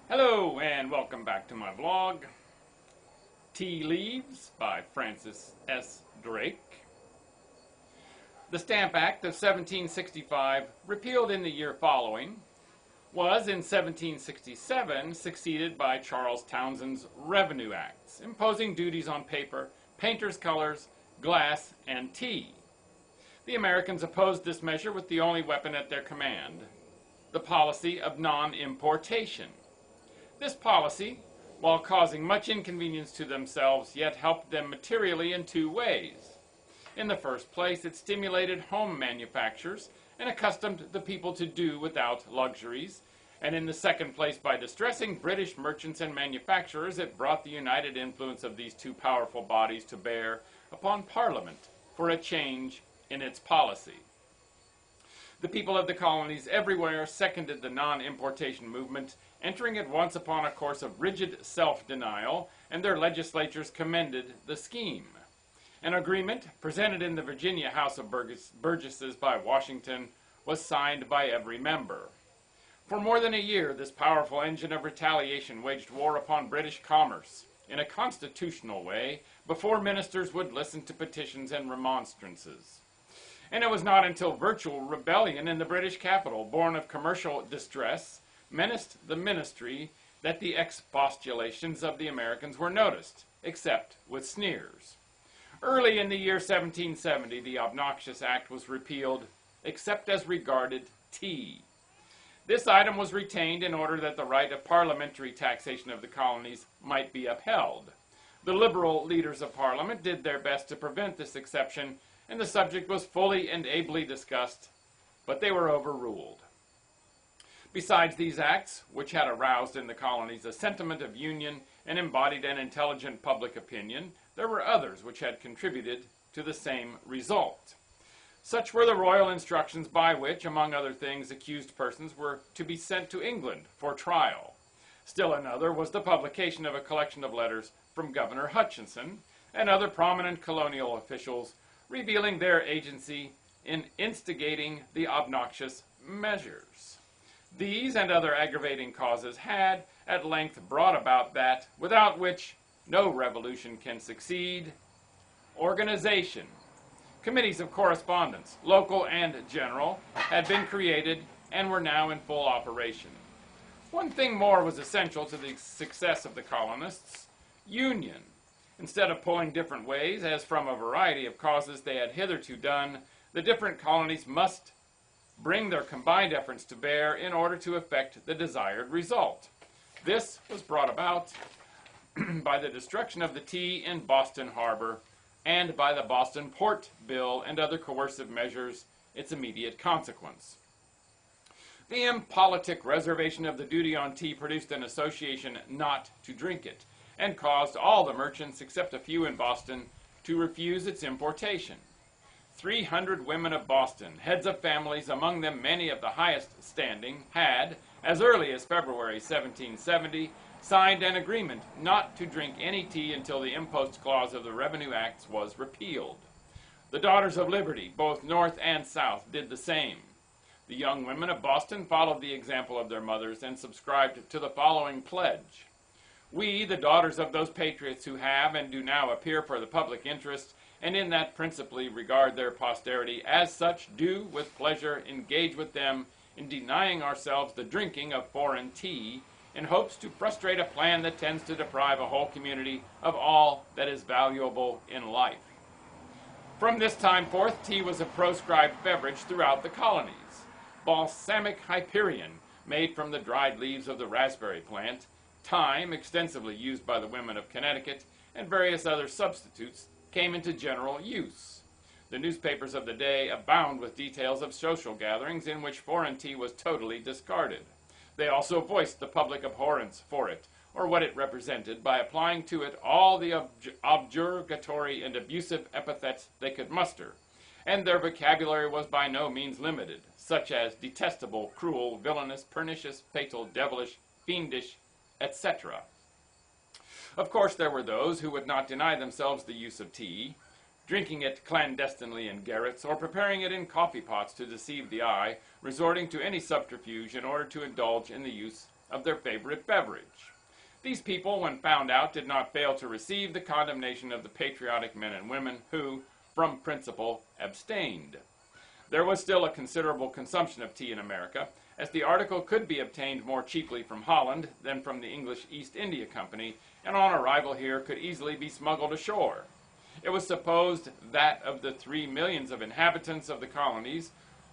Hello and welcome back to my vlog. Tea Leaves by Francis S. Drake. The Stamp Act of 1765, repealed in the year following, was in 1767 succeeded by Charles Townshend's Revenue Acts, imposing duties on paper, painter's colors, glass, and tea. The Americans opposed this measure with the only weapon at their command, the policy of non-importation. This policy, while causing much inconvenience to themselves, yet helped them materially in two ways. In the first place, it stimulated home manufactures and accustomed the people to do without luxuries, and in the second place, by distressing British merchants and manufacturers, it brought the united influence of these two powerful bodies to bear upon Parliament for a change in its policy. The people of the colonies everywhere seconded the non-importation movement, entering at once upon a course of rigid self-denial, and their legislatures commended the scheme. An agreement, presented in the Virginia House of Burgesses by Washington, was signed by every member. For more than a year, this powerful engine of retaliation waged war upon British commerce, in a constitutional way, before ministers would listen to petitions and remonstrances. And it was not until virtual rebellion in the British capital, born of commercial distress, menaced the ministry that the expostulations of the Americans were noticed, except with sneers. Early in the year 1770, the obnoxious act was repealed, except as regarded tea. This item was retained in order that the right of parliamentary taxation of the colonies might be upheld. The liberal leaders of Parliament did their best to prevent this exception, and the subject was fully and ably discussed, but they were overruled. Besides these acts, which had aroused in the colonies a sentiment of union and embodied an intelligent public opinion, there were others which had contributed to the same result. Such were the royal instructions by which, among other things, accused persons were to be sent to England for trial. Still another was the publication of a collection of letters from Governor Hutchinson and other prominent colonial officials, revealing their agency in instigating the obnoxious measures. These and other aggravating causes had, at length, brought about that, without which no revolution can succeed, organization. Committees of correspondence, local and general, had been created and were now in full operation. One thing more was essential to the success of the colonists: union. Instead of pulling different ways, as from a variety of causes they had hitherto done, the different colonies must bring their combined efforts to bear in order to effect the desired result. This was brought about by the destruction of the tea in Boston Harbor and by the Boston Port Bill and other coercive measures, its immediate consequence. The impolitic reservation of the duty on tea produced an association not to drink it, and caused all the merchants, except a few in Boston, to refuse its importation. 300 women of Boston, heads of families, among them many of the highest standing, had, as early as February 1770, signed an agreement not to drink any tea until the impost clause of the Revenue Acts was repealed. The Daughters of Liberty, both North and South, did the same. The young women of Boston followed the example of their mothers and subscribed to the following pledge: "We, the daughters of those patriots who have and do now appear for the public interest, and in that principally regard their posterity, as such do with pleasure engage with them in denying ourselves the drinking of foreign tea, in hopes to frustrate a plan that tends to deprive a whole community of all that is valuable in life." From this time forth, tea was a proscribed beverage throughout the colonies. Balsamic Hyperion, made from the dried leaves of the raspberry plant, thyme, extensively used by the women of Connecticut, and various other substitutes came into general use. The newspapers of the day abound with details of social gatherings in which foreign tea was totally discarded. They also voiced the public abhorrence for it, or what it represented, by applying to it all the objurgatory and abusive epithets they could muster, and their vocabulary was by no means limited, such as detestable, cruel, villainous, pernicious, fatal, devilish, fiendish, etc. Of course, there were those who would not deny themselves the use of tea, drinking it clandestinely in garrets, or preparing it in coffee pots to deceive the eye, resorting to any subterfuge in order to indulge in the use of their favorite beverage. These people, when found out, did not fail to receive the condemnation of the patriotic men and women who, from principle, abstained. There was still a considerable consumption of tea in America, as the article could be obtained more cheaply from Holland than from the English East India Company, and on arrival here could easily be smuggled ashore. It was supposed that of the 3 millions of inhabitants of the colonies,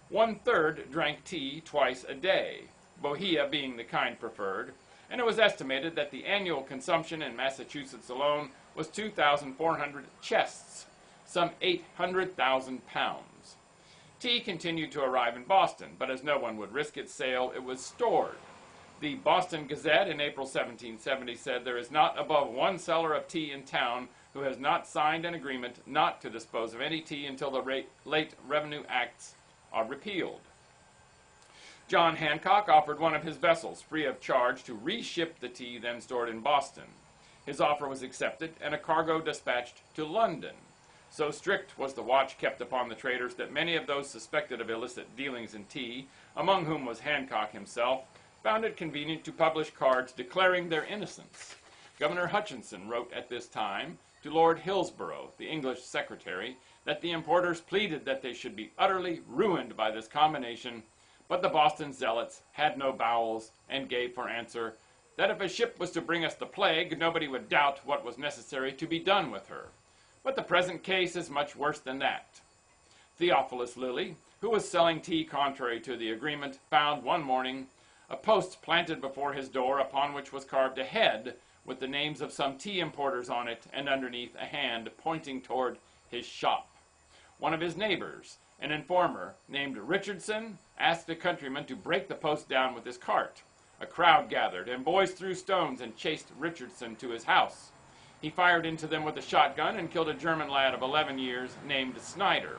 1/3 drank tea twice a day, Bohea being the kind preferred, and it was estimated that the annual consumption in Massachusetts alone was 2,400 chests, some 800,000 pounds. Tea continued to arrive in Boston, but as no one would risk its sale, it was stored. The Boston Gazette in April 1770 said, "There is not above one seller of tea in town who has not signed an agreement not to dispose of any tea until the late Revenue Acts are repealed." John Hancock offered one of his vessels, free of charge, to reship the tea then stored in Boston. His offer was accepted, and a cargo dispatched to London. So strict was the watch kept upon the traders that many of those suspected of illicit dealings in tea, among whom was Hancock himself, found it convenient to publish cards declaring their innocence. Governor Hutchinson wrote at this time to Lord Hillsborough, the English secretary, that the importers pleaded that they should be utterly ruined by this combination, but the Boston zealots had no bowels, and gave for answer that if a ship was to bring us the plague, nobody would doubt what was necessary to be done with her. But the present case is much worse than that. Theophilus Lilly, who was selling tea contrary to the agreement, found one morning a post planted before his door upon which was carved a head with the names of some tea importers on it, and underneath a hand pointing toward his shop. One of his neighbors, an informer named Richardson, asked a countryman to break the post down with his cart. A crowd gathered, and boys threw stones and chased Richardson to his house. He fired into them with a shotgun and killed a German lad of 11 years named Snyder.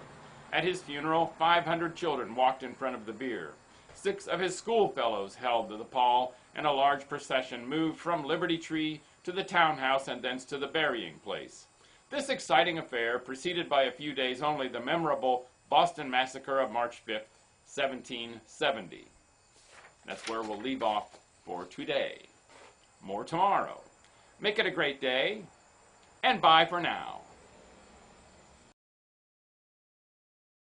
At his funeral, 500 children walked in front of the bier. 6 of his schoolfellows held the pall, and a large procession moved from Liberty Tree to the townhouse and thence to the burying place. This exciting affair preceded by a few days only the memorable Boston Massacre of March 5th, 1770. That's where we'll leave off for today. More tomorrow. Make it a great day, and bye for now.